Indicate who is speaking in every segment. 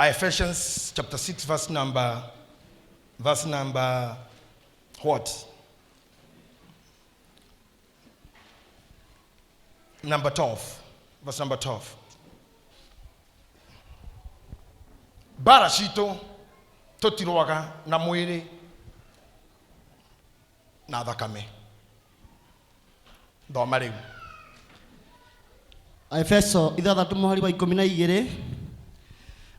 Speaker 1: Ephesians chapter 6 verse number what? Number 12. Verse number 12. Barashito totiroaga na mwiri na thakame. Thoma riu.
Speaker 2: Efeso 6:12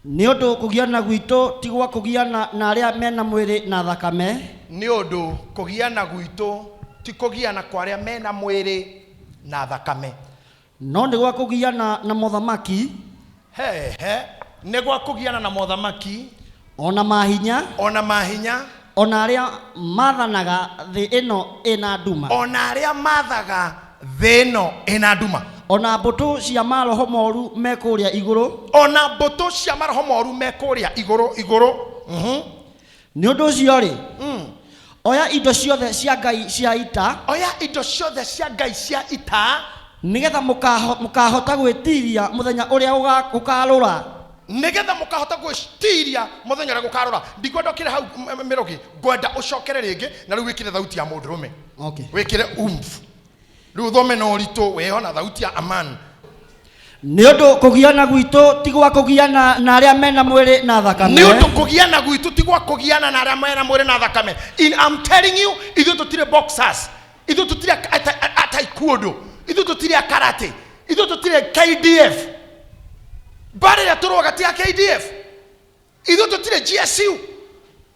Speaker 2: Nĩ ũndũ kũgiana gwitũ ti gwa kũgiana na arĩa mena mwĩrĩ na thakame.
Speaker 1: Nĩ ũndũ kũgiana gwitũ ti kũgiana kwa arĩa mena mwĩrĩ na thakame.
Speaker 2: No nĩ gwa kũgiana na mothamaki.
Speaker 1: Nĩ gwa kũgiana na mothamaki.
Speaker 2: Ona mahinya. Ona arĩa mathanaga thĩ ĩno ĩna nduma.
Speaker 1: Ona arĩa mathaga thĩ ĩno ĩna nduma.
Speaker 2: Ona mbũtũ cia maroho moru mekũrĩa igũrũ.
Speaker 1: Ona mbũtũ cia maroho moru mekũrĩa igũrũ.
Speaker 2: Nĩ ũndũ ũcio rĩ, oya indo ciothe cia Ngai cia ita.
Speaker 1: Oya indo ciothe cia Ngai cia ita.
Speaker 2: Nigetha mũkahota gwĩtiria mũthenya ũrĩa ũkarũra.
Speaker 1: Nigetha mũkahota gwĩtiria mũthenya ũrĩa gũkarũra. Ndikwenda ũkĩre hau mĩrogi. Ngwenda ũcokere rĩngĩ na rĩu wĩkĩre thauti ya mũndũrũme.
Speaker 2: Okay.
Speaker 1: Wĩkĩre umf. Rĩu thome na ũritũ weho na thauti ya aman.
Speaker 2: Nĩ ũndũ kũgiana gwitũ ti gwa kũgiana na arĩa mena mwĩrĩ na thakame.
Speaker 1: Nĩ ũndũ kũgiana gwitũ ti gwa kũgiana na arĩa mena mwĩrĩ na thakame. I'm telling you, ithuĩ tũtirĩ boxers. Ithuĩ tũtirĩ taekwondo. Ithuĩ tũtirĩ karate. Ithuĩ tũtirĩ KDF. Barĩrĩa tũroga ti ya KDF. Ithuĩ tũtirĩ GSU.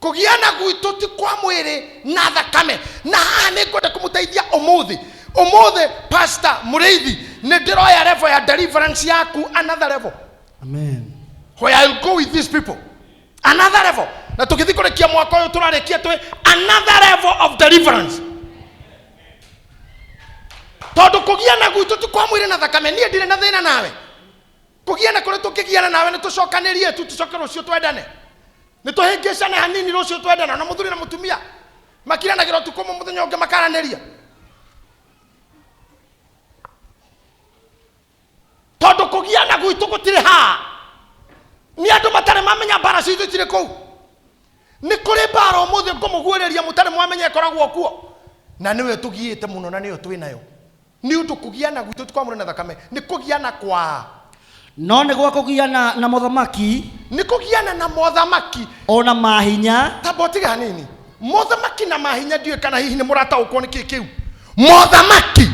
Speaker 1: Kũgiana gwitũ ti kwa mwĩrĩ na thakame. Na haha nĩ ngwenda kũmũteithia ũmũthĩ. Pastor Mureithi nĩ ndĩroya level ya deliverance yaku another level.
Speaker 2: Amen.
Speaker 1: Where I'll go with these people. Another level. Na tukithii kurekia mwaka uyu turarekia twe another level of deliverance. Tondu kugiana gwitu ti kwa mwiri na thakame nie ndire na thina nawe. Kugiana kure tukigiana nawe ni tucokanirie tucoke rucio twendane. Ni tuhingicane hanini rucio twendana na muthuri na mutumia. Makiranagira tukomo muthenya unge makaraniria. Tondu kugiana gwitu gutire ha. Ni andu matare mamenya bara citu tire kou. Ni kuri bara umuthi ngumuguureria mutare mwamenya ikoragwo kuo. Na niwe tugiite muno na niyo twinayo. Ni undu kugiana gwitu tukwamure na thakame. Ni kugiana kwa.
Speaker 2: No nĩ gwa kũgiana na mothamaki.
Speaker 1: Ni kugiana na mothamaki.
Speaker 2: Ona mahinya.
Speaker 1: Tabotiga hanini. Mothamaki na mahinya ndiwe kana hihi ni murataũkwo ni kikiu. Mothamaki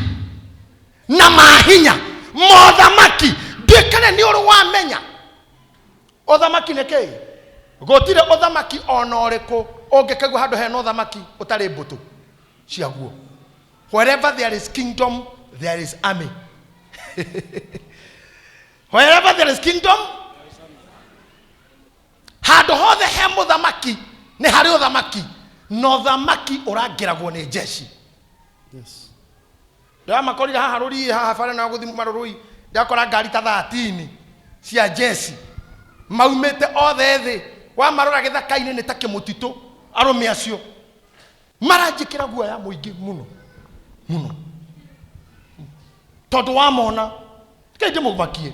Speaker 1: na mahinya. Mothamaki ndikane ni uru wamenya othamaki neke gotire othamaki ona uriku ungikagwa handu hena othamaki utari mbutu ciaguo. Wherever there is kingdom there is army. Wherever there is kingdom handu hothe he muthamaki ni hari othamaki no thamaki urangiragwo ni jeshi.
Speaker 2: Yes.
Speaker 1: Ya makorira haha ruri haha fara na guthi marurui ndakora ngari ta 13 cia jeshi maumete othe thi wa marora githaka-ini ni ta kimutitu arume acio maranjikira guoya muingi muno tondu wa mona kende mubakie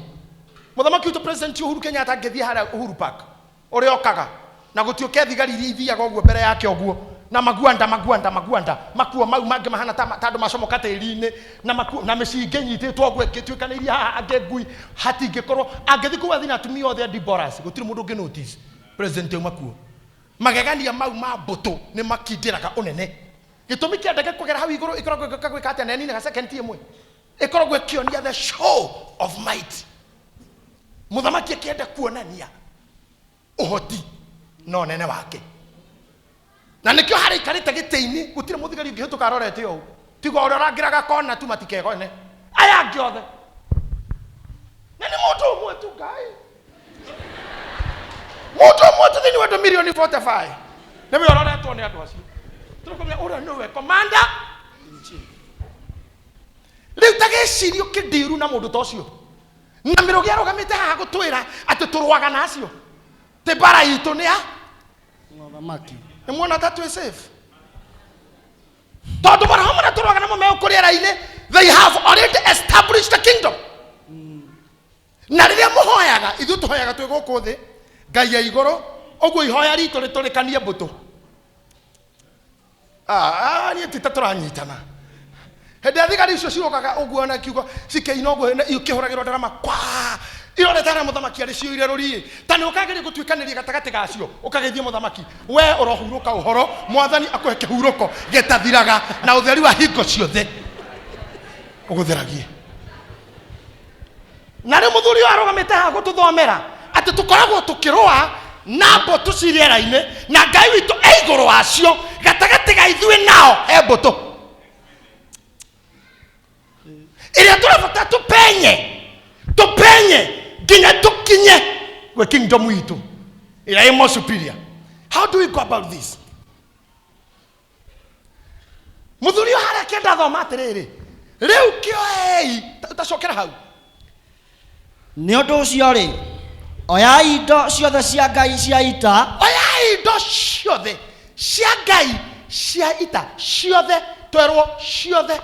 Speaker 1: muthamaki uto president Uhuru Kenyatta ngethie hara Uhuru Park uri okaga na gutioke thigari ithiaga uguo mbere yake uguo na maguanda makuo mau mange mahana tandu macomoka tĩri-inĩ na makuo na mĩcinga nyitĩtwo ũguo ĩngĩtuĩkanĩirie haha angĩngui hatingĩkorwo angĩthi kuwa thina atumia othe diboras gũtirĩ mũndũ ũngĩ notice president makuo magegania mau ma mbũtũ nĩ makindĩraga ũnene gĩtũmi kĩa ndege kũgera hau igũrũ ĩkoragwo gwĩka atĩa neni na second ĩmwe ĩkoragwo ĩkĩonia the show of might mũthamaki akĩenda kuonania ũhoti na ũnene wake. Na nikio hari karite gitini gutire muthigari ngihituka arorete o tigo urangiraga kona tu matikegone aya ngiothe na ni moto umwe tu Ngai moto umwe tu thini wa milioni 45 na mi uroretwo ni andu acio turukumya ura niwe commander in chief riu tagecirio kidiru na mundu tocio na mirogi arugamite haha gutwira ati turwaga nacio te bara itu ni a
Speaker 2: mothamaki.
Speaker 1: Mwona tatu safe. Tondu marahoma na turoga na mume ukuriera-ini they have already established the kingdom. Na riria muhoyaga ithu tuhoyaga twi guku thi ngai ya iguru ogwo ihoya rito riturikanie mbutu ni tutaturanyitana hende thigari icio cirokaga ogwo na kiugo cikeina ogwo ikihuragirwo ndarama kwa iroretana muthamaki ari cio ire ruri tani ukagire gutwikaniria gatagati gacio ukagethie muthamaki we urohuruka uhoro mwathani akuhe kihuruko getathiraga na utheri wa hingo ciothe ugutheragie na ri muthuri arogamite ha gututhomera ati tukoragwo tukirua na mbutu ciriera-ini na ngai witu eiguru wacio gatagati ga ithuĩ nao he mbutu iria turabata tupenye nginya tukinye gwe kingdom witu ira imo superior. How do we go about this? Muthuri hara kenda thoma atiriri riu kioei utacokera hau
Speaker 2: ni undu ucio ri oyai indo ciothe cia ngai cia ita
Speaker 1: oyai indo ciothe cia ngai cia ita ciothe twerwo ciothe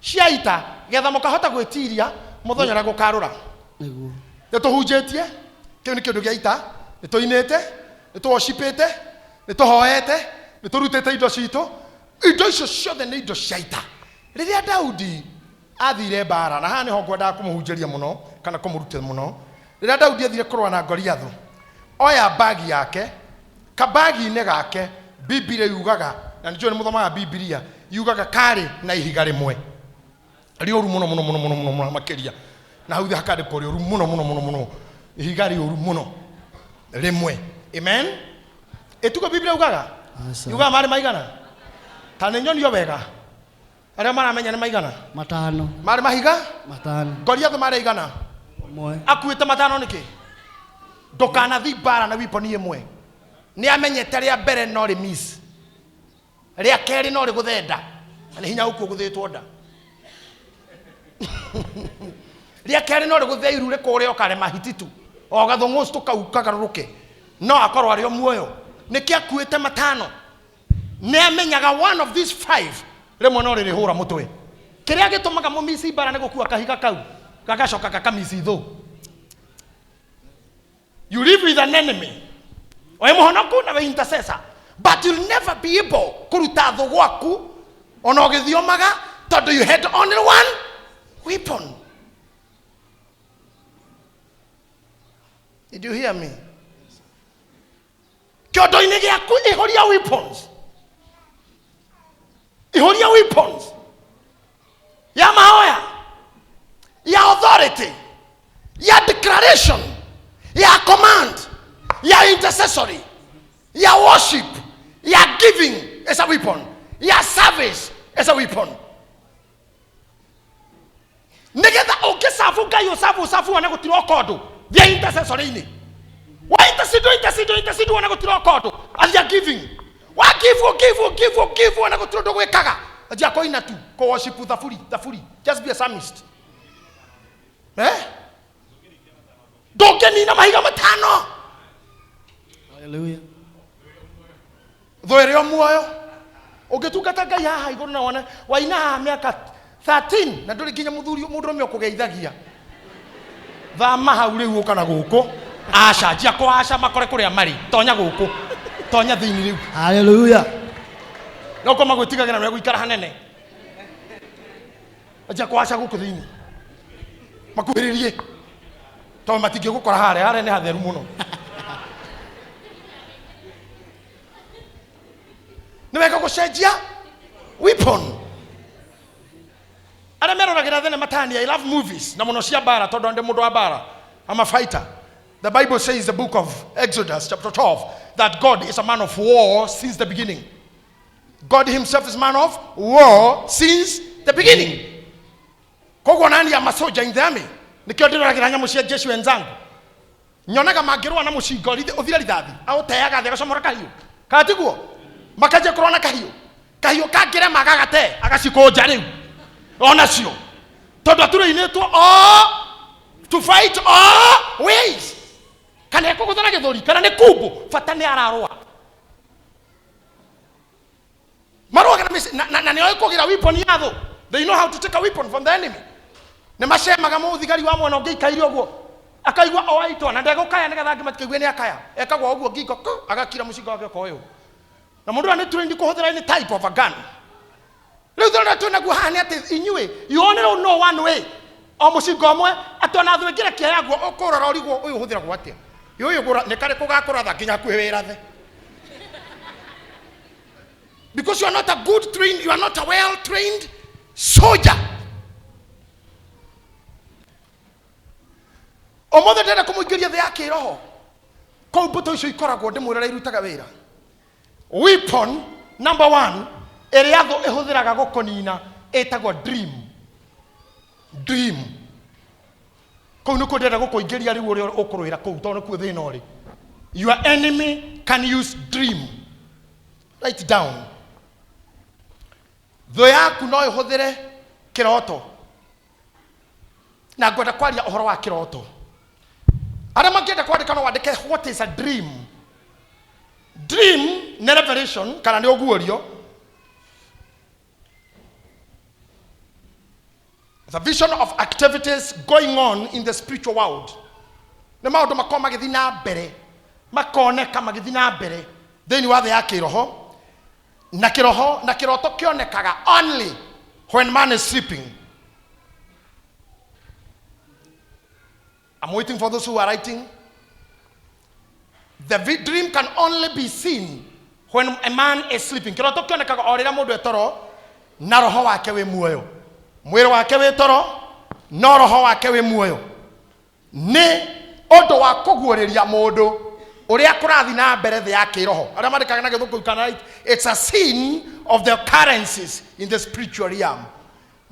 Speaker 1: cia ita getha mukahota gwitiria muthonyora gukarura
Speaker 2: niguo
Speaker 1: nituhunjitie kiu ni kindu gia ita nituinite nituworshipite nituhoete niturutite indo citu indo icio ciothe ni indo cia ita. Riria Daudi athire bara na haha niho ngwendaga kumuhunjiria muno kana kumurutira muno. Riria Daudi athire kurwa na Goliathu oya bagi yake kabagi-ini gake Biblia yugaga na nijo ni muthomaga Biblia yugaga kari na ihiga rimwe rioru muno makiria na hau hakade kori oru muno ihiga rioru muno rimwe. Amen. Etuko Biblia yugaga yugaga mari maigana tane nyonio wega aria maramenya ni maigana
Speaker 2: matano
Speaker 1: mari mahiga
Speaker 2: matano
Speaker 1: Goliathu mari igana
Speaker 2: mwe
Speaker 1: akuite matano niki ndukana thi bara na wiponi imwe ni amenyete ria mbere no ri miss ria keri no ri guthenda ni hinya uku guthitwo nda ria keri no ri gutheiru ri kure okare mahititu o gathungu tukaukagarũke no akorwo ari o muoyo niki akuite matano ni amenyaga one of these five rimwe no ri hura mutwe kiria gitumaga mumisi bara ni gukua kahiga kau gagacoka gakamisi thu. You live with an enemy oe muhonoku na we intercessor but you'll never be able kuruta thu gwaku ona ugithiomaga tondu you had only one weapon. Did you hear me? Kiondo-ini giaku ihoria weapons ya mahoya ya authority ya declaration ya command ya intercessory ya worship ya giving is a weapon ya service is a weapon. Nigetha ukisafu ngai usafu wana gutira okondo ya intercessory ini wa intercede wana gutira okondo athia giving wa give wana gutira ndo gwikaga athia koina tu ko worship thafuri just be a psalmist ndongeni na mahiga matano.
Speaker 2: Hallelujah.
Speaker 1: Thoere o muoyo ungitungata ngai haha iguru na wona waina haha miaka 13 na nduri nginya muthuri mundurume okugeithagia thama hau riu uka na guku aca njia kwaca makore kuria mari tonya guku tonya thiini riu.
Speaker 2: Hallelujah.
Speaker 1: No koma gwitigagira na guikara hanene njia kwaca guku thiini makuhiririe to matingi gukora hare ni hatheru muno. Niweka gucenjia weapon ara meroragira thene matani. I love movies na muno cia bara tondu ndi mundu wa bara. I'm a fighter. The Bible says, the book of Exodus chapter 12, that God is a man of war since the beginning. God himself is a man of war since the beginning. Kogo nani ya masoja in the army nikio ndiragira nyamu cia Jesu wenzangu nyonaga mangirwa na mucingo uthira rithathi auteaga thega comora kahiu katiguo makaje kurona kahiu kangire magagate agacikunja riu onacio tondu aturainitwo to fight all ways kana kuguthana githuri kana ni kumbu fata ni ararwa maroga na ni oikugira weapon yatho. They know how to take a weapon from the enemy. Ne mashemaga muthigari wa mwana ungeikaire ogwo akaigua oaitwo na ndegukaya nigetha ngimatikaigue ni akaya ekagwa uguo ngingo agakira mucinga wake koyo na mundu ani trained kuhuthira any type of a gun riu thona tunaguo haha ni ati inyue yonera no one way o mucinga omwe atona thwingira kia yaguo ukurora uriguo uyu huthiragwo atia yuyu gura ni kare kugakuratha nginya kwiwirathe because you are not a good trained, you are not a well trained soldier. Omothe ndenda kumuingiria thia kiroho ko mbuto icio ikoragwo ndimwirira irutaga wira. Weapon number 1 ĩrĩa thũ ĩhũthĩraga gũkũnina ĩtagwo dream kũu nĩkuo ndĩrenda gũkũingĩria rĩu ũrĩa ũkũrũĩra kũu tondũ nĩkuo thĩna ũrĩ. Your enemy can use dream. Write it down. Thũ yaku no ĩhũthĩre kĩroto na ngwenda kwaria ũhoro wa kĩroto. Arĩa mangĩenda kwandĩka no wandĩke what is a dream. Dream nĩ revelation kana nĩ ũguũrio. The vision of activities going on in the spiritual world. Nĩ maũndũ makorwo magĩthiĩ na mbere makoneka magĩthiĩ na mbere thĩinĩ wa thĩ ya kĩroho na kĩroto kĩonekaga only when man is sleeping. I'm waiting for those who are writing. The dream can only be seen when a man is sleeping. Kiroto kĩonekaga o rĩrĩa mũndũ etoro na roho wake wĩ muoyo. Mwĩrĩ wake wĩ toro no roho wake wĩ muoyo. Nĩ ũndũ wa kũguũrĩria mũndũ ũrĩa kũrathiĩ na mbere thĩ ya kĩroho. Arĩa mandĩkaga na gĩthũngũ kana right, it's a scene of the occurrences in the spiritual realm.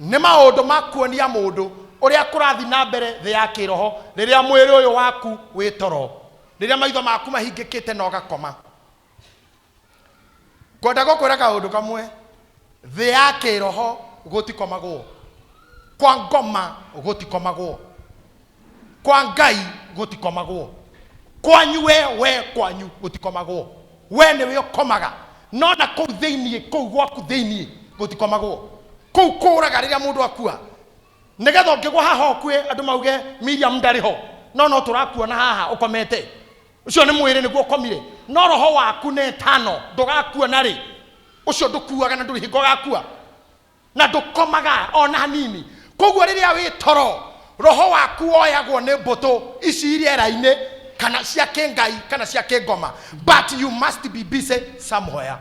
Speaker 1: Nĩ maũndũ ma kuonia mũndũ ũrĩa kũrathiĩ na mbere thĩ ya kĩroho rĩrĩa mwĩrĩ ũyũ waku wĩ toro. Rĩrĩa maitho maku mahingĩkĩte na ũgakoma. Ngwenda gũkwĩra kaũndũ kamwe, thĩ ya kĩroho gũtikomagwo. Kwa ngoma gũtikomagwo. Kwa Ngai gũtikomagwo. Kwanyu we kwanyu gũtikomagwo. We nĩwe ũkomaga. No na kũu thĩiniĩ kũu gwaku thĩiniĩ gũtikomagwo. Kũu kũũraga rĩrĩa mũndũ akua. Nĩgetha ũngĩgwa haha ũkue andũ mauge Miriam ndarĩ ho. No tũrakuona haha ũkomete. Ucio nĩ mwĩrĩ nĩguo ũkomire. No roho waku nĩ tano ndũgakuona rĩ. Ucio ndũkuaga na ndũrĩ hingo gakua. Na ndũkomaga ona hanini. Koguo rĩrĩa wĩ toro roho waku oyagwo nĩ mbũtũ ici rĩera-inĩ kana cia kĩngai kana cia kĩngoma. But you must be busy somewhere.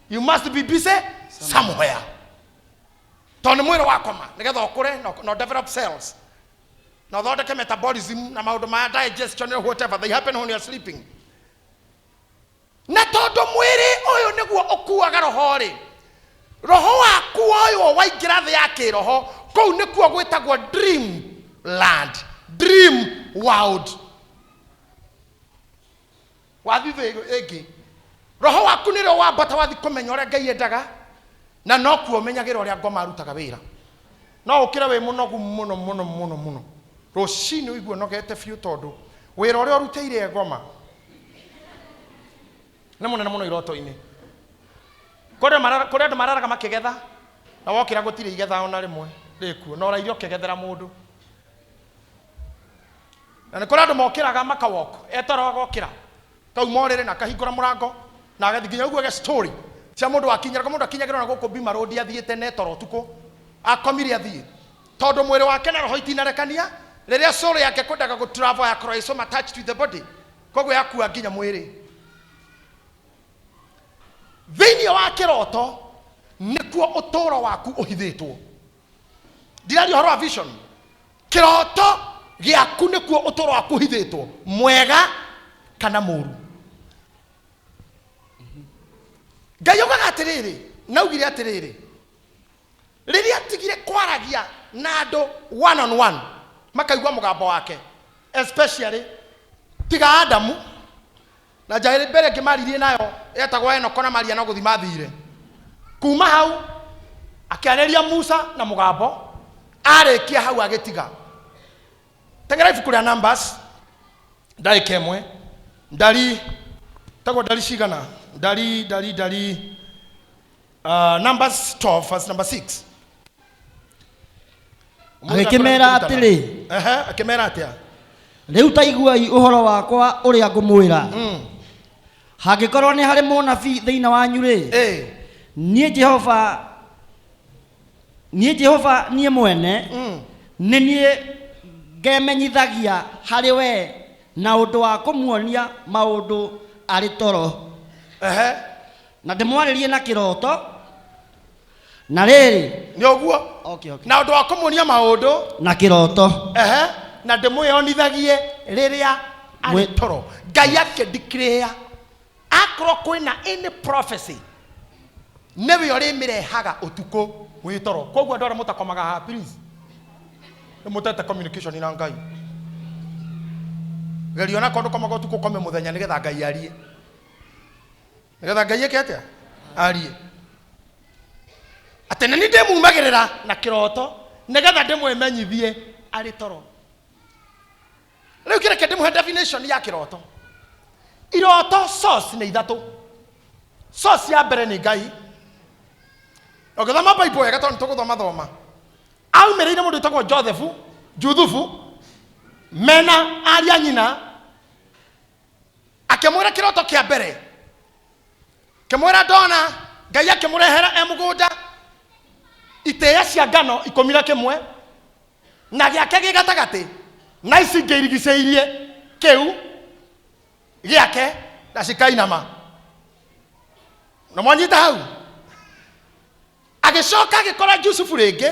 Speaker 1: You must be busy somewhere. Tondũ mwĩrĩ wakoma nĩgetha ũkũre no develop cells. Now thondeke metabolism na maũndũ ma digestion or whatever they happen when you are sleeping. Na tondũ mwĩrĩ ũyũ nĩguo ũkuaga roho rĩ. Roho waku ũyũ waingĩra thĩ ya kĩroho kũu nĩkuo gwĩtagwo dream land, dream world. Wathiĩ thĩ ĩngĩ roho waku nĩrĩo wambata wathiĩ kũmenya ũrĩa Ngai endaga na no kuo ũmenyagĩra ũrĩa ngoma arutaga wĩra. No ũkĩre wĩ mũnogu mũno rũcinĩ ũigua ũnogete biũ tondũ wĩra ũrĩa ũrutĩire ngoma nĩ mũnene mũno iroto-inĩ. Kũrĩ andũ mararaga makĩgetha na wokĩra gũtirĩ igetha ona rĩmwe rĩkuo no ũraire ũkĩgethera mũndũ. Na nĩ kũrĩ andũ mokĩraga makawoko etoro agokĩra kauma ũrĩrĩ na kahingũra mũrango na agathiĩ nginya ũguo story cia mũndũ akinyagĩrwo na gũkũ Bima Road athiĩte netoro ũtukũ akomire athiĩ tondũ mwĩrĩ wake na roho itinarekania rĩrĩa soul yake kwendaga gũtravel yakorwo so attached with the body koguo yakua nginya mwĩrĩ. Thĩinĩ wa kĩroto nĩkuo ũtũũro waku ũhithĩtwo. Ndiraria ũhoro wa vision. Kĩroto gĩaku nĩkuo ũtũũro waku ũhithĩtwo, mwega kana mũũru. Ngai oigaga atĩrĩrĩ, naugire atĩrĩrĩ, rĩrĩa atigire kwaragia na andũ one on one makaigua mũgambo wake, especially tiga Adamu na njaĩ mbere ngĩmaririe nayo etagwo Enoko na Maria no gũthi mathire. Kuma hau akĩarĩria Musa na mũgambo arĩkia hau agĩtiga. Tengera ibuku rĩa Numbers ndagĩka ĩmwe ndari tagwo ndari cigana ndari Numbers 12 verse number 6.
Speaker 2: agikimera atiri
Speaker 1: akimera atia
Speaker 2: riu taiguai uhoro wakwa uria ngumwira hangikorwo ni hari munabii thiina wanyu ri nie Jehova nie mwene ni nie ngemenyithagia hari we na undu wa kumuonia maundu ari toro na ndimwaririe na kiroto na riri
Speaker 1: ni oguo na undu wa kumuonia maundu
Speaker 2: na kiroto
Speaker 1: na ndimwionithagie riria ari toro Ngai akideclare akro kwina any prophecy newe ori mirehaga utuko wi toro koguo ndora mutakomaga ha please mutete communication ina Ngai geriona kondo komaga utuko kome muthenya nigetha Ngai arie nigetha Ngai ekete arie atene ni ndimumagirira na kiroto nigetha ndimwemenyithie ari toro riu kireke ndimuhe definition ya kiroto iroto source ni ithatu source ya mbere ni Ngai ogethama Bible wega tondu tuguthoma aumireire mundu utagwo Juthufu mena aria nyina akimwira kiroto kia mbere kimwira ndona Ngai akimurehera emugunda iteya cia ngano 11 na giake gigatagati na ici ngirigiceirie kiu giake na cikainama na mwanyita hau agicoka agikora Jusufu ringi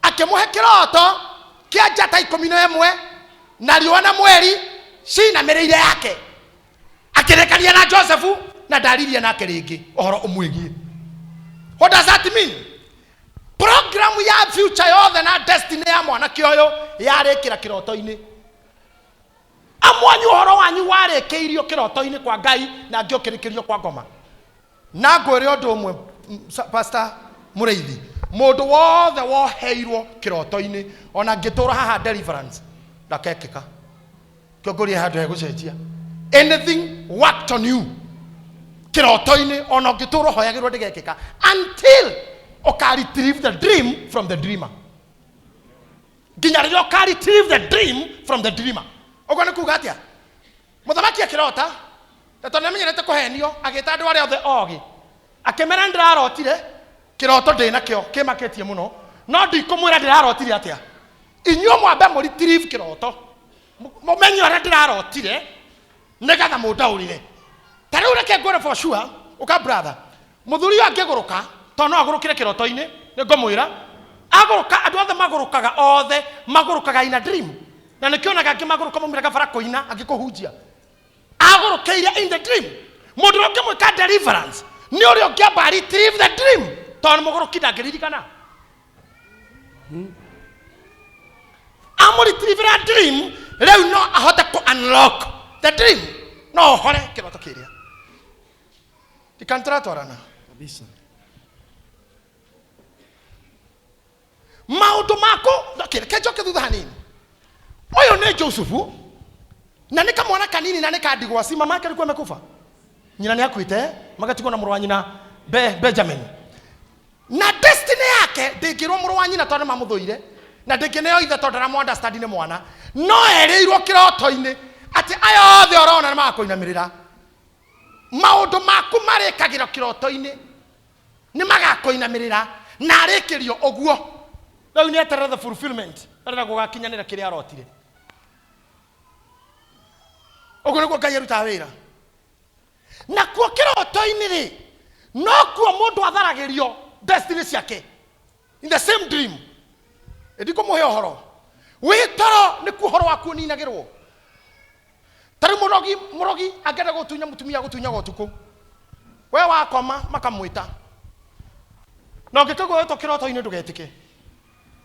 Speaker 1: akimuhe kiroto kia njata 11 na riũa na mweri cinamirĩire yake akirekania na Josefu na ndaririe nake ringi ohoro umwigie. What does that mean? Program ya future yothe na destiny ya mwana kioyo yarikira kiroto-ini. Amwanyu uhoro wanyu warikeirio kiroto-ini kwa Ngai na ngiokirikirio kwa ngoma. Na ngwire undu umwe pastor Mureithi mundu wothe woheirwo kiroto-ini ona ngitura haha Deliverance ndakekeka kiongoria handu he gucenjia anything worked on you kiroto-ini ona ngitura hoyagirwo ndigekeka until oka retrieve the dream from the dreamer. Nginya riria oka retrieve the dream from the dreamer. Ogo ni kuga atia muthamaki akirota tondu namenyerete kuhenio agita andu aria othe ogi akimera ndirarotire kiroto ndina kio kimaketie muno no ndikumwira ndirarotire atia inyuo mwambe mu retrieve kiroto mumenye aria ndirarotire nigetha mundaurire tariu reke ngwire for sure uka brother muthuri angiguruka tondu agurukire kiroto-ini ni ngomwira aguruka andu othe magurukaga in a dream na nikionaga angi maguruka maumiraga bara kuina agikuhunjia agurukeire in the dream mundu ungi mwika Deliverance ni uri ungiamba retrieve the dream tondu muguruki ndangĩririkana retrieve a dream riu no ahote ku unlock the dream no hore kiroto kiria ikantratwarana
Speaker 2: kabisa
Speaker 1: maundu mako kejoke thutha hanini uyu ni Josefu na nika mwana kanini na nika ndigwa si mama yake alikuwa amekufa nyina ni akuite magatigwo na muru wa nyina Benjamin na destiny yake ndingirwo muru wa nyina tondu mamuthuire na ndingineo ithe tondu na understand ni mwana no erirwo kiroto-ini ati aya othe orona ni magakuinamirira maundu maku marikagiro kiroto-ini ni magakuinamirira na arikirio oguo riu ni eterera the fulfillment arenda gugakinyanira kiria arotire oguo niguo Ngai arutaga wira na kuo kiroto-ini ri no kuo mundu atharagirio destiny ciake in the same dream edikumuhe ohoro witoro ni kuhoro waku ninagirwo tari murogi agenda gutunya mutumia gutunya gotuku we wakoma makamwita no ngikagwo weto kiroto-ini ndugetike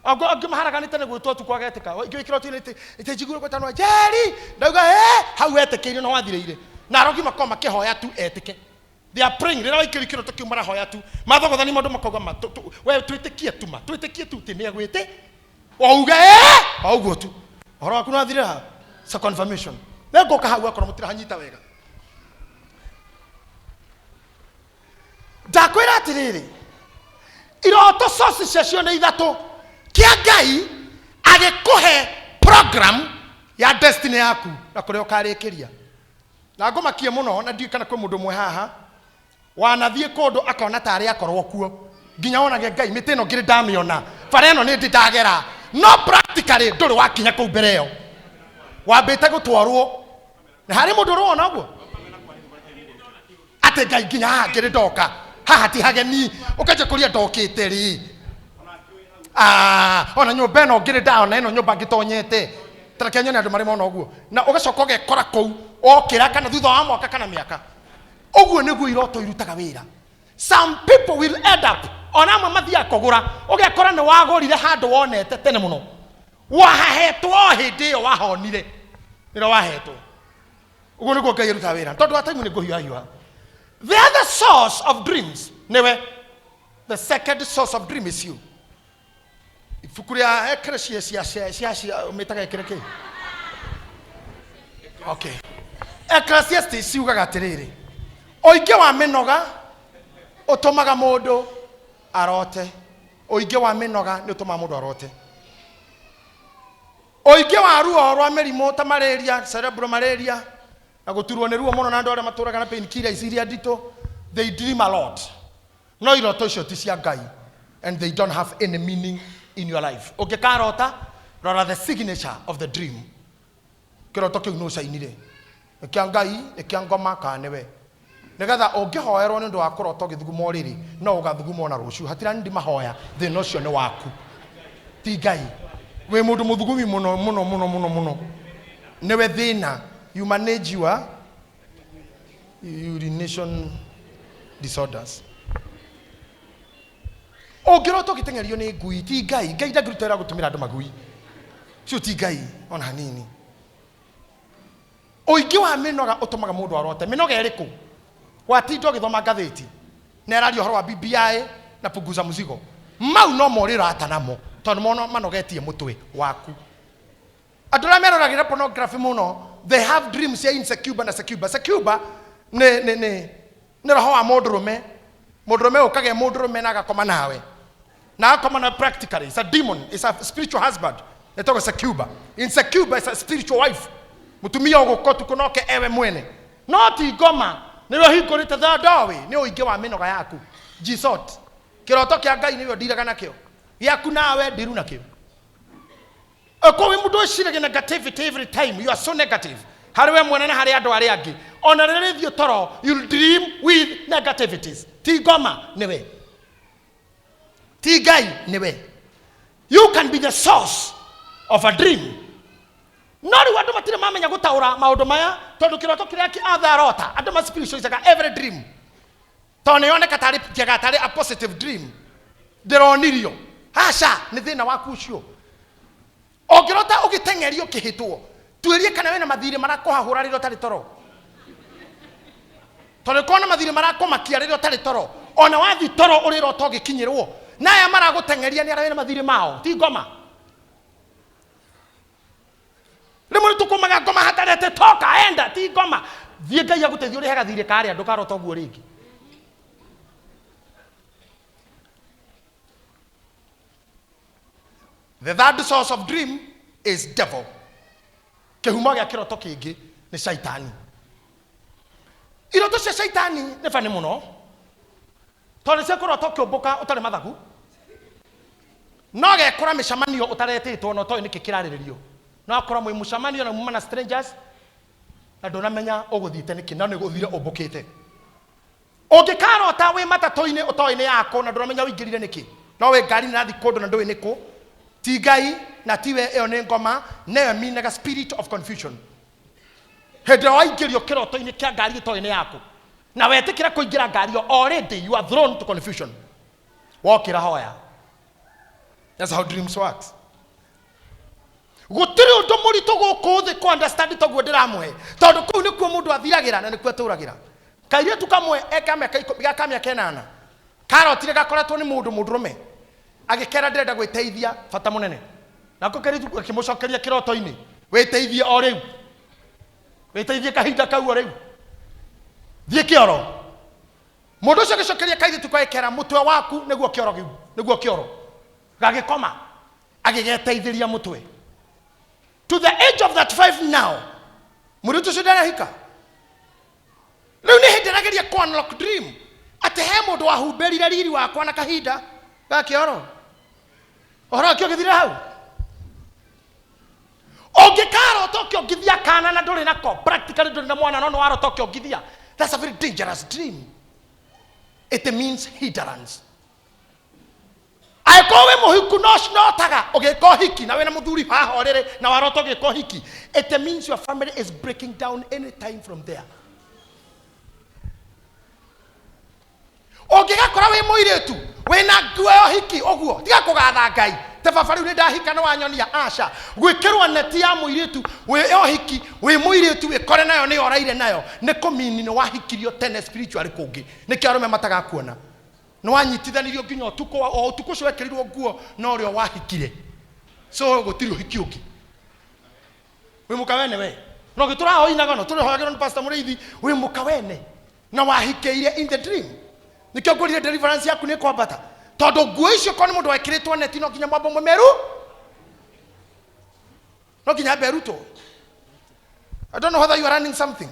Speaker 1: angimaharaganite ni gwitwo tuku agetika ingĩ kiroto-ini ite jiguru gwetanwa Jerry ndauga hau etekeire no wathirĩire na arogi makoma kihoya tu etike they are praying rĩrĩa waikĩri kiroto kiu marahoya tu mathogothani maũndũ makauga we twĩtĩkie tu tĩ nĩagwĩte wauga ũguo tu ũhoro waku nĩwathire ha sa confirmation we ngũka hau akorwo mũtirahanyita wega ndakwĩra atĩrĩrĩ iroto sources ciacio nĩ ithatũ kia Ngai agikuhe program ya destiny yaku na kuria ukarikiria na ngomakie muno na ndi kana kwe mundu mwe haha wanathie kundu akona tari akorwo kuo nginya onage Ngai mitino ngiri ndamiona fareno ni ndagera no practically nduri wakinya ku mbere yo wambite gutwarwo na hari mundu rwona uguo ate Ngai nginya haha ngiri ndoka haha ti hageni ukaje kuria ndokite ri ona nyumba ino ngiri ndaona ino nyumba ngitonyete tareke nyone andu mari mona uguo na ugacoka ugekora kou okira kana thutha wa mwaka kana miaka uguo niguo iroto irutaga wira. Some people will end up ona amwe mathia kugura ugekora ni wagurire handu wonete tene muno wahetwo hindi yo wahonire niro wahetwo uguo niguo Ngai iruta wira tondu wa time ni nguhiahiwa. The other source of dreams niwe the second source of dream is you. Ifukuria ekresia sia umetaga ekreke okay Ecclesiastes siugaga atiriri oinge wa minoga utumaga mundu arote oinge wa minoga ni utuma mundu arote oinge wa ruo rwa merimo ta malaria cerebral malaria na guturwo ni ruo muno na andu aria maturaga na pain killer isiria dito they dream a lot no iroto icio ti cia Ngai and they don't have any meaning in your life. Okay, karota rora the signature of the dream kiroto kiu no sainire kia Ngai kia ngoma kanewe nigatha ungihoerwo ni ndu wa kuroto githugumo riri no ugathugumo na ruciu hatira ndi mahoya the notion ni waku ti Ngai we mundu muthugumi muno newe thina you manage your urination disorders. Ogiroto gitengerio ni ngui ti Ngai ndagirutera gutumira andu magui cio ti Ngai ona hanini. Oingi wa minoga utumaga mundu arote minoga eriku watindo githoma gatheti na erario horo wa BBI na punguza muzigo mau no morira atanamo tondu mono manogetie mutwe waku adura meroragira pornography muno they have dreams ya insecure na secure ne roho wa mundurume ukage mundurume na agakoma nawe na akoma na practically it's a demon, it's a spiritual husband. Netoka secure insecure is a spiritual wife mutumia ugukotu kunoke ewe mwene no ti ngoma niwe hingurite thandawi ni uinge wa minoga yaku jisot kiroto kia Ngai niwe ndiraga nakio yaku nawe ndiru nakio eko we mundu uciraga negativity every time you are so negative hariwe mwene na hari andu ari angi ona riri thio toro you dream with negativities ti ngoma niwe ti Ngai niwe you can be the source of a dream. Nori watu matire mamenya gutaura maundu maya tondu kiroto kiria ki atharota andu ma spiritual isaga every dream tone yone katari kiaga tari a positive dream deronirio hasha ni thina waku ucio ogirota ugitengerio kihitwo tuirie kana wena mathire marakuhahura riro tari toro tondu kona mathire marakumakia riro tari toro ona wathi toro uriro togikinyirwo naya maragutengeria ni arawena mathire mao ti ngoma rimwe tukumaga ngoma hatarete toka enda ti ngoma thie Ngai agutethio ri hagathire kare andu karota guo ringi the third source of dream is devil kihumo gya kiroto kingi ni shaitani iroto cia shaitani ni fani muno tondu cia kuroto kiumbuka utari mathagu no gekora mishamanio utaretitwo no toy ni kikiraririo no akora mwe mushamanio na muma na strangers na ndonamenya uguthite niki na niguthire ubukite ungikarota we matatoine utoine yako na ndonamenya uingirire niki no we ngari na thi kundu na ndui niku ti Ngai na tiwe eyo ni ngoma neyo minaga spirit of confusion hedra waingirio kiroto-ini kia ngari itoine yako na wetikira kuingira ngari already you are thrown to confusion wokira hoya. That's how dreams works. Gutiri undu muritu guku thi ku understand toguo ndiramwe tondu kuu ni kuo mundu athiragira na ni kuo turagira kaire tukamwe ekamya kenana karotire gakoretwo ni mundurume agikera ndirenda gwiteithia fata munene nako kari akimucokeria kiroto-ini witeithie o riu witeithie kahinda kau o riu thie kioro mundu ucio gicokeria kaire tukaikera mutwe waku niguo kioro gagikoma agigeteithiria mutwe to the age of that 5 now, muritu shudara hika. Leo ni hindirageria kwa unlock dream. Ate he mundu wahumberire riri wakwa na kahinda ga kioro. Ohoro kio githira hau. Ongekaro tokyo githia kana na nduri nako. Practically nduri na mwana no waro tokyo githia. That's a very dangerous dream. It means hindrance. Aikowe muhiku no taga ogeko hiki na wena muthuri haha orere na waroto ogeko hiki. It means your family is breaking down any time from there. Ogekakora we muiretu wena guoyo hiki oguo tiga kugatha ngai tebabari uri ndahika no wanyonia asha gwikirwa neti ya muiretu we yo hiki we muiretu we kore nayo ni oraire nayo ne komini no wahikirio tene spiritually kungi ni kiarume mataga kuona no wanyitithanirio nginya utuko cio wekirirwo guo no rio wahikire so gutirio hiki ungi we mukawene we no gitura hoinaga no turi hoyagiro ni pastor Muriithi we mukawene na wahikeire in the dream. Nikio ngurire deliverance yaku ni kwambata tondu nguo icio ko ni mundu wekiritwo neti no kinya mambo meru no kinya beruto. I don't know whether you are running something.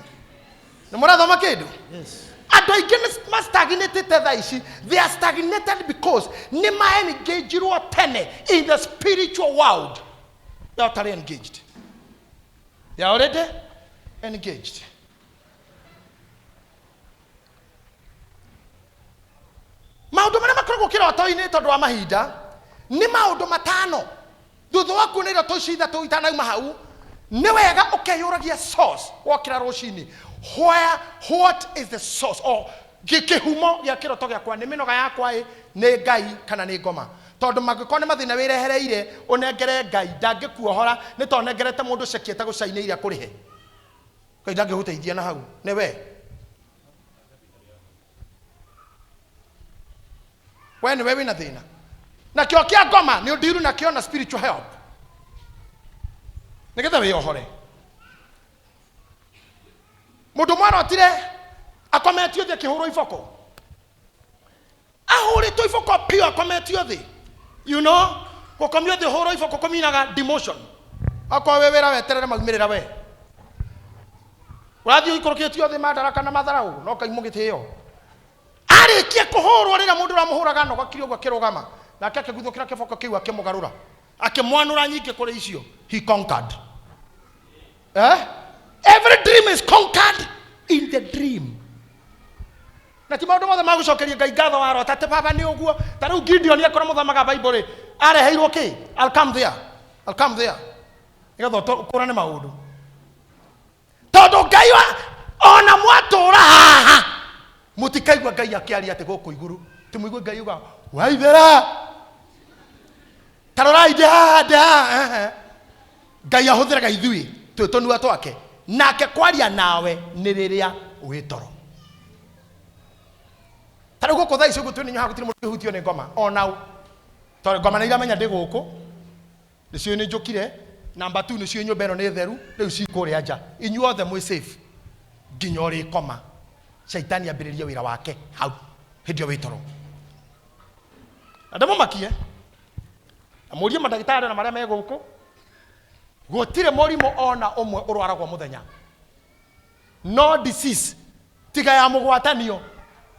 Speaker 1: Ni murathoma kindu? Yes. Ando aingĩ ma stagnated tha ici. They are stagnated because ni ma engaged tene in the spiritual world. They are already engaged. They are already engaged. Maundu mara makoragwo kiroto-ini tondu wa mahinda ni maundu matano thutha wa kuona iroto ici ithatu itanauma hau ni wega ukeyuragia source wokira rucini what is the source or gikihumo gia kiroto giakwa ni minoga yakwa ni ngai kana ni ngoma tondu magiko ni mathina wirehereire unengere ngai ndangikuohora ni tondu nengerete mundu cekiete gucaine iria kurihe ngai ndangihutaithia na hau ni we when we win a thina na kio kia ngoma ni undiru na kio na spiritual help nigetha we ohore mundu mwana otire akometio the kihuro ifoko ahuri to ifoko pio akometio the you know kokomio the horo ifoko kominaga demotion akwa wewera weterere magumirira we wathi ikoroketio the madaraka na matharau no kaimugitio arikie kuhurwo rira mundu ramuhuraga no gakirio gakirugama nake akiguthukira kiboko kiu akimugarura akimwanura nyingi kuri icio he conquered. Every dream is conquered in the dream. Na ti maundu mothe magucokeria ngai ngatho warota te baba ni uguo ta riu Gideon akora muthamaga Bible areheirwo ki I'll come there nigatho kurane maundu tondu ngai ona mwatura haha mutikaigwa ngai akiaria ate guku iguru timuigwe ngai uga waithera tarorai da ngai ahuthiraga ithui twitonu twake nake kwaria nawe ni riria witoro tari guku thaici gutu ni nyaha gutiri mundu hutio ni ngoma onau tondu ngoma ni iramenya ndi guku nicio ni njukire number 2 nicio nyumba ino ni theru riu cikuria nja inyuothe mwi safe nginya uri koma shaitani abiriria wira wake hau hindio witoro adamo makie amurie madagitari na maria me guku gutire morimo ona umwe urwaragwo muthenya no disease tiga ya mugwatanio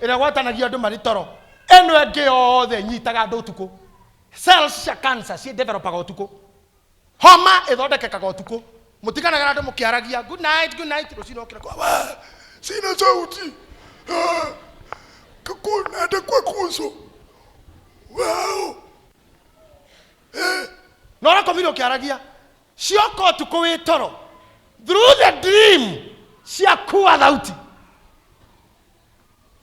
Speaker 1: ira gwatanagia andu mari toro eno enge yothe nyitaga andu utuku cells cia cancer ci developaga utuku homa ithondekekaga utuku mutiganaga andu mukiaragia good night rucino kira kwa sina sauti kakuna ndakwa kuzo wow nora komiro kiaragia cioko tuko witoro through the dream ciakuwa thauti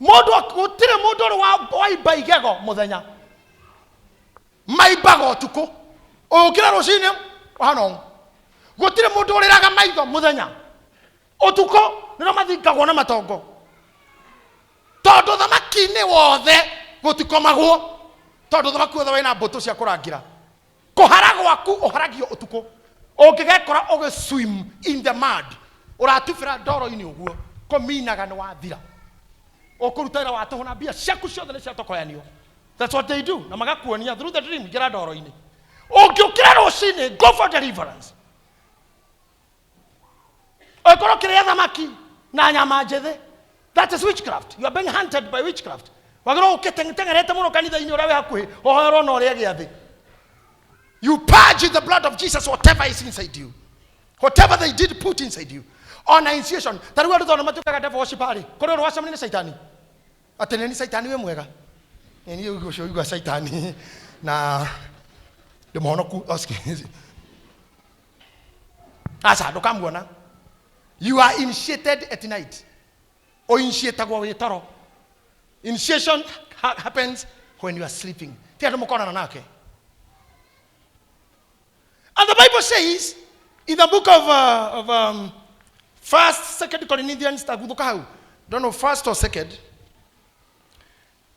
Speaker 1: mundu gutire mundu wa ibaigego muthenya maibago tuko ukira rucini hano gutire mundu uriraga maitho muthenya utuko nino mathingagwo na matongo tondu thamaki-ini wothe gutikomagwo tondu thamaki wothe wina mbutu cia kurangira kuhara gwaku uharagio utuko ungigekora ugi swim in the mud uratubira ndoro-ini uguo kominaga ni wathira ukurutaira watuhuna bia ciaku ciothe ni ciatokoyanio. That's what they do na magakuonia through the dream gira ndoro-ini ungiukira rucini go for deliverance Okoro kire thamaki na nyama njithe. That is witchcraft. You are being hunted by witchcraft. Wagoro uketengerete muno kanitha-ini urawe hakuhi ohoero no ria giathi. You purge in the blood of Jesus whatever is inside you. Whatever they did put inside you. On initiation. Taru andu thona matukaga devil worship ari. Koro rwacamani ni saitani. Atene ni saitani we mwega. Ni ugo sho ugo saitani. Na de monoku oski. Asa ndukamuona. You are initiated at night. Or initiatagwo witoro. Initiation happens when you are sleeping. Tia mukona nake. And the Bible says in the book of 1st, 2nd Corinthians, don't know 1st or 2nd.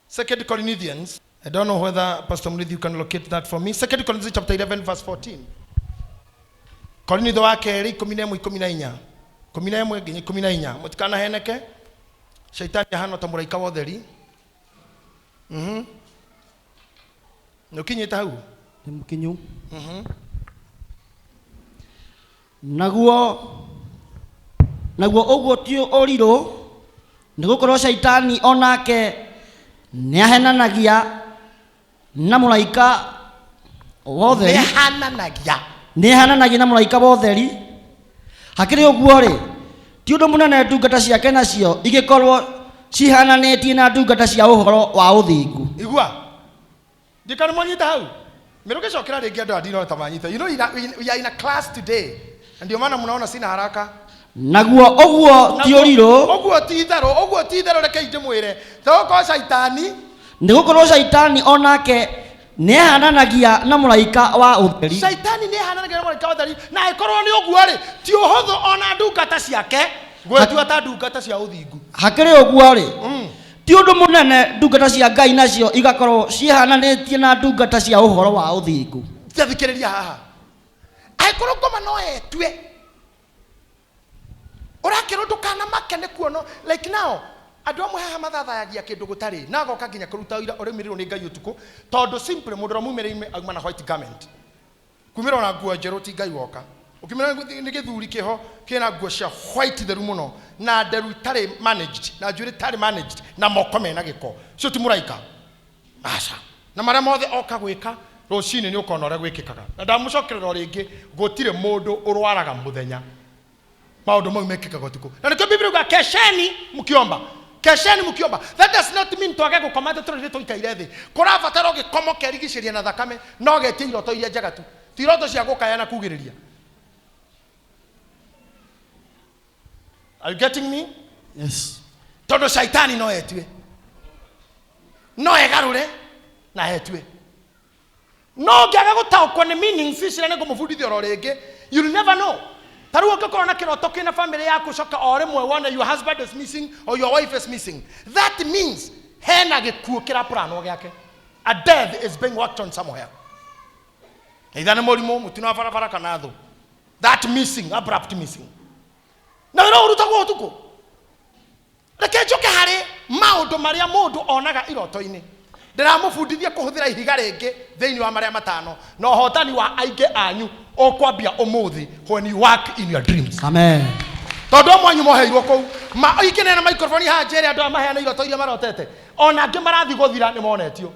Speaker 1: 2nd Corinthians. I don't know whether Pastor Murithi you can locate that for me. 2nd Corinthians chapter 11 verse 14. Korintho wa keri 11:14. 11:14. Mutikana heneke. Shaitani hano ta muraika wa theri. Nukinyita hau.
Speaker 2: Mukinyu. Naguo oguo ti oriro nigukorwo shaitani onake niahenanagia na mulaika wotheri niahenanagia na mulaika wotheri hakiri oguo ri ti undu munene ndungata ciake nacio igikorwo cihananitie na ndungata cia uhoro wa uthingu
Speaker 1: igua ndikana monyita hau miruke cokera ringi andu andino ta manyita. You know we are in a class today. Ndio maana mnaona sina haraka.
Speaker 2: Naguo oguo ti oriro
Speaker 1: oguo ti itharo reke inde mwire thoko shaitani
Speaker 2: nigukorwo shaitani onake nehananagia na mulaika wa utheri.
Speaker 1: Shaitani nehananagia na mulaika wa utheri na ikorwo ni oguo ri ti uhuthu ona ndungata ciake gwetua ta ndungata cia uthingu
Speaker 2: hakiri oguo ri ti undu munene ndungata cia Ngai nacio igakorwo cihananitie na ndungata cia uhoro wa uthingu.
Speaker 1: Thikireria haha aikorwo ngoma no etue urakero ndukana makene kuono like now andu amwe haha mathathayagia kindu gutari na goka nginya kuruta ira urimirirwo ni Ngai utuku tondu simple mundu ramumirime aguma na white garment kumira na nguo njeru ti Ngai woka ukimira ni githuri kiho kina nguo cia white theru muno na nderu tari managed na njuri tari managed na moko mena giko cio ti muraika asa na maria mothe oka gwika rucini ni ukona ore gwikikaga na ndamucokerera ringi gutire mundu urwaraga muthenya maundu mau mekikaga utuku na nikyo Biblia ga kesheni mukiomba that does not mean twage gukomata turire tuikaire thi kurabatara gikomo kerigishiria na thakame no getie iroto iria njega tu tiroto cia gukayana kugiriria. Are you getting me?
Speaker 2: Yes.
Speaker 1: Tondu shaitani no etue no egarure na etue no ngiaga gutaukwo ni meanings icira ni ngumubundithia oro ringi you'll never know. Taru ukikora na kiroto kina family yako coka ore mwe wona your husband is missing or your wife is missing, that means hena gikuo kira plano giake. A death is being worked on somewhere. Either ni murimo mutino wa barabara kana tho, that missing, abrupt missing na ro urutagwo utuko reke njoke hari maundu maria mundu onaga iroto-ini. Ndiramubundithia kuhuthira ihiga ringi thiini wa maria matano no hotani wa ainge anyu okwambia umuthi when you work in your dreams.
Speaker 2: Amen.
Speaker 1: Tondu mwanyu moheirwo kou ma ikene na microphone ha njere andu amaheana iroto iria marotete ona angi marathi guthira ni monetio.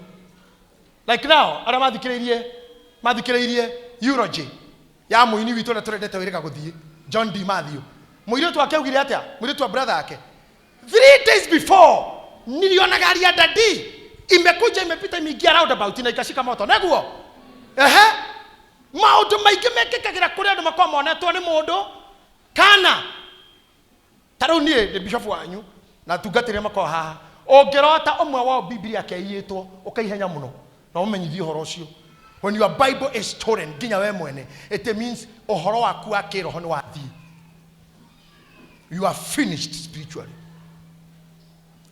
Speaker 1: Like now ara mathikiririe eulogy ya muini witu na turendete wirika guthie John D. Matthew muiritu wake ugire atia muiritu wa brother yake 3 days before niliona gari ya dadi imekuja imepita imeingia roundabout na ikashika moto neguo maundu maingi mekikagira kuri andu makwa monetwo ni mundu kana taru nie ni bishop wanyu na tungatire makwa haha ongirota umwe wa Biblia keiyitwo ukaihenya muno na umenyithie horo ucio. When your Bible is stolen ginya we mwene it means uhoro waku akiroho ni wathi, you are finished spiritually.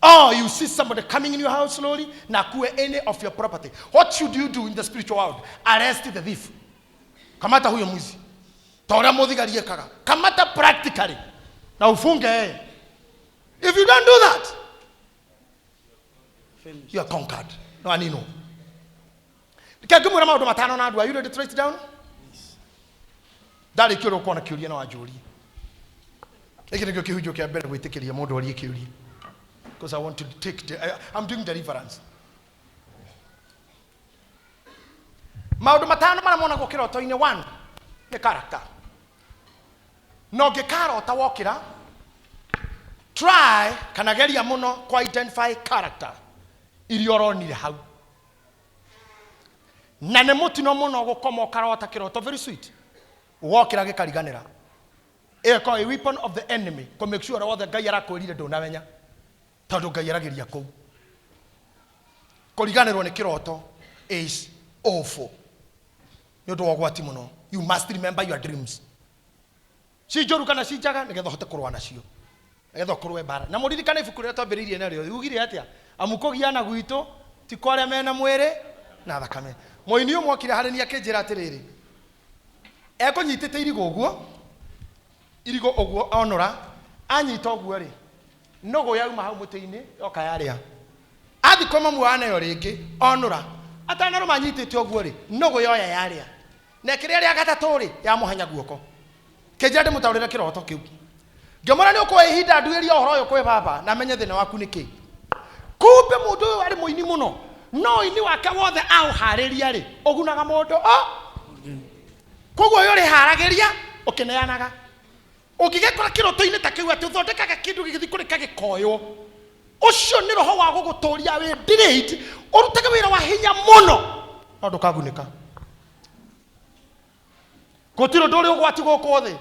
Speaker 1: Oh, you see somebody coming in your house slowly, na kuwe any of your property. What should you do in the spiritual world? Arrest the thief. Kamata huyo mwizi. Tora muthigarie kaga. Kamata practically. Na ufunge. If you don't do that, you are conquered. No, I know. Kagumura maundu matano na adwa. You ready to write it down? Yes. Dali kiro kona kiuria na wajuri. Eke nĩkĩo kĩhunjio kĩa mbere gwĩtĩkĩria mũndũ orie kĩũria. Because I want to I'm doing deliverance. Maũndũ matano marĩa monagwo kĩroto-inĩ. 1 nĩ character. No ngĩkarota wokĩra, try kana geria mũno ku identify character iria ũronire hau. Na nĩ mũtino mũno gũkoma ũkarota kĩroto very sweet. Wokĩra gĩkariganĩra. Ĩyo a weapon of the enemy to make sure all the Ngai arakwĩrire ndũnamenya. Tondũ Ngai arageria kũu. Kũriganĩrwo nĩ kĩroto is awful. Nĩ ũndũ wa ũgwati mũno. You must remember your dreams. Si njũru kana si njaga nĩgetha ũhote kũrũa nacio. Nĩgetha ũkũrũe mbara. Na mũririkane ibuku rĩrĩa twambĩrĩirie narĩo. Yugire atĩa? Amũkũgiana gwitũ ti kwa arĩa mena mwĩrĩ na thakame. Mũini ũmwe okire harĩ niĩ akĩnjĩra atĩrĩrĩ. Ekũnyitĩte irigo ũguo. Irigo ũguo onora. Anyita ũguo rĩ. Nũgũ yauma hau mũtĩ-inĩ yoka yarĩa. Athi kwa mamu anayo rĩngĩ onora. Atanarũma anyitĩte ũguo rĩ. Nũgũ yoya yarĩa. Na kĩrĩa rĩa gatatũ rĩ yamũhanya guoko. Kĩnjĩra ndĩmũtaũrĩre kĩroto kĩu. Ngĩmũra nĩ ũkũhe ihinda nduĩria ũhoro ũyũ kwĩ baba na menye thĩna waku nĩ kĩ. Kumbe mũndũ ũyũ arĩ mũini mũno. No ini wake wothe auharĩria rĩ ũgunaga mũndũ. Koguo ũyũ rĩ haragĩria ũkĩneanaga. Ũngĩgekora kĩroto-inĩ ta kĩu atĩ ũthondekaga kĩndũ gĩgĩthiĩ kũrĩ kagĩkoywo. Ũcio nĩ roho wa gũgũtũria wĩ delayed ũrutage wĩra wa hinya mũno. No ndũkagunĩka. Gũtirĩ ũndũ ũrĩ ũgwati gũkũ thĩ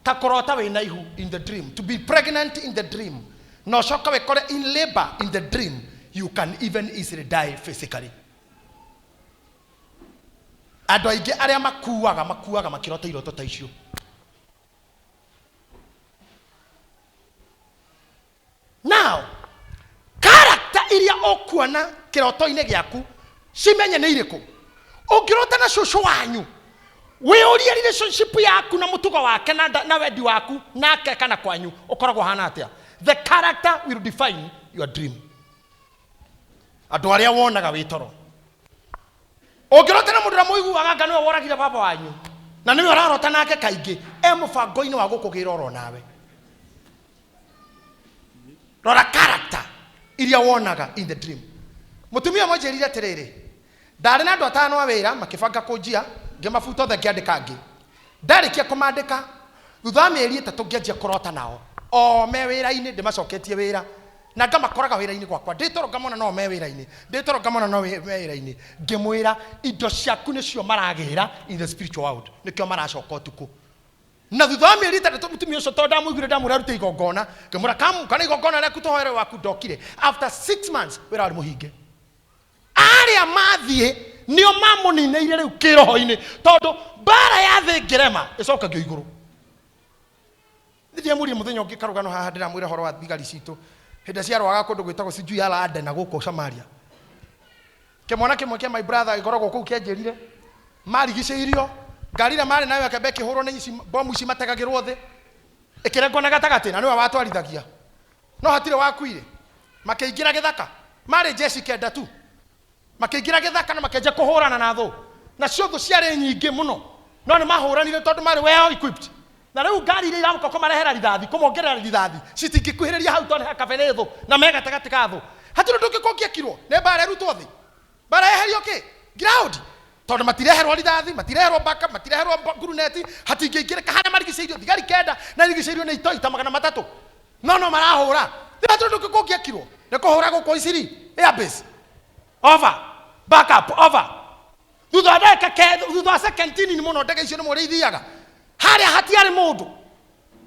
Speaker 1: ta kũrota wĩna ihu in the dream. To be pregnant in the dream. No coka wĩkore in labor in the dream. You can even easily die physically. Andũ aingĩ arĩa makuaga makĩrota iroto ta icio. Now, character iria ũkuona kĩroto-inĩ gĩaku cimenye nĩ irĩkũ. Ũngĩrota na cũcũ wanyu wĩũrie relationship yaku na mũtugo wake na wendi waku nake kana kwanyu ũkoragwo hana atĩa. The character will define your dream. Andũ arĩa wonaga wĩ toro. Ũngĩrota na mũndũ ũrĩa mũiguaga anga nĩwe woragire baba wanyu na nĩwe ũrarota nake kaingĩ mũbango-inĩ wa gũkũgĩra oro nawe. Rora character iria wonaga in the dream. Mũtumia mmoja njĩrire atĩrĩrĩ. Ndarĩ na andũ atano a wĩra makĩbanga kũnjia ngĩmabuta othe ngĩandĩka angĩ. Ndarĩkia kũmandĩka thutha wa mĩeri 3 ngĩanjia kũrota nao. O me wĩra-inĩ ndĩmacoketie wĩra. Na ngamakoraga wĩra-inĩ gwakwa. Ndĩtoro ngamona no me wĩra-inĩ. Ndĩtoro ngamona no me wĩra-inĩ. Ngĩmwĩra indo ciaku nĩcio maragĩra in the spiritual world. Nĩkĩo maracoka ũtukũ. Na thutha wa mĩeri 3 mũtumia ũcio tondũ ndamũiguire ndamwĩra rute igongona. Ngĩmwĩra kana igongona rĩaku tũhoere waku ndokire. After 6 months wĩra warĩ mũhinge. Arĩa mathiĩ nĩo mamũninĩire rĩu kĩroho-inĩ tondũ mbara ya thĩ ngĩrema ĩcokagio igũrũ. Nĩthia mũrie mũthenya ũngĩ karũgano haha ndĩramwĩra ũhoro wa thigari citũ. Hĩndĩ ciarũaga kũndũ gwĩtagwo sijui ya London na gũkũ Samaria. Kĩmwana kĩmwe kĩa my brother gĩkoragwo kũu kĩanjĩrire. Marigicĩirio. Ngari ĩrĩa marĩ nayo akĩamba ĩkĩhũrwo nĩ ici bomu ici mategagĩrwo thĩ. Ĩkĩrengwo na gatagatĩ na nĩwe watwarithagia. No hatirĩ wakuire. Makĩingĩra gĩthaka. Marĩ jeshi kenda tu. Makĩingĩra gĩthaka na makĩanjia kũhũrana na thũ. Na cio thũ ciarĩ nyingĩ mũno. No nĩ mahũranire tondũ marĩ well equipped. Na rĩu ngari iria iramuka kũmarehera rithathi, kũmongerera rithathi, citingĩkuhĩrĩria hau tondũ hakabe nĩ thũ na me gatagatĩ ka thũ. Hatirĩ ũndũ ũngĩkũngĩakirwo nĩ mbara ĩrutwo thĩ. Mbara yeherio kĩ? Ground. Tondũ matireherwo rithathi, matireherwo backup, matireherwo guruneti, hatingĩingĩrĩka harĩa marigicĩirio thigari kenda na rigicĩirio nĩ itoi ta 300. No marahũra. Hatirĩ ũndũ ũngĩkũngĩakirwo. Nĩ kũhũra gũkũ Isiri, airbase. Over. Backup, over. Thutha wa second ni mũno ndege icio nĩ mũrĩ ithiaga. Harĩa hatiarĩ mũndũ.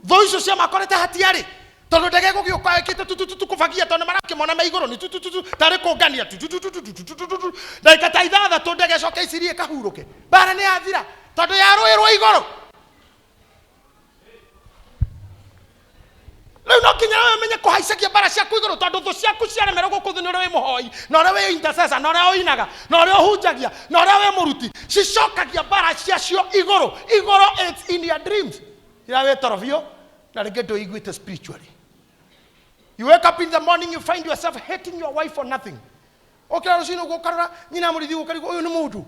Speaker 1: Thũ icio cia makorete hatiarĩ. Tondũ ndege gũgĩũka ĩkĩte kũbagia tondũ marakĩmona me igũrũ nĩ tarĩ kũngania. Ndagĩka ta 6 ndege ĩcoke Isiri ĩkahurũke. Mbara nĩ yathira tondũ yarũĩrwo igũrũ. Rĩu no nginya wewe menye kũhaicagia mbara ciaku igũrũ tondũ thũ ciaku ciaremerwo gũkũ thĩ nĩ ũrĩa wĩ mũhoi na ũrĩa wĩ intercessor na ũrĩa ũinaga na ũrĩa ũhunjagia na ũrĩa wĩ mũruti cicokagia mbara ciacio igũrũ. Igũrũ it's in your dreams. Ira wĩ toro biũ na rĩngĩ ndũiguĩte spiritually. You wake up in the morning, you find yourself hating your wife for nothing. Okay, rũcinĩ ũguo ũkarora nyina mũrithi ũkarigwo ũyũ nĩ mũndũ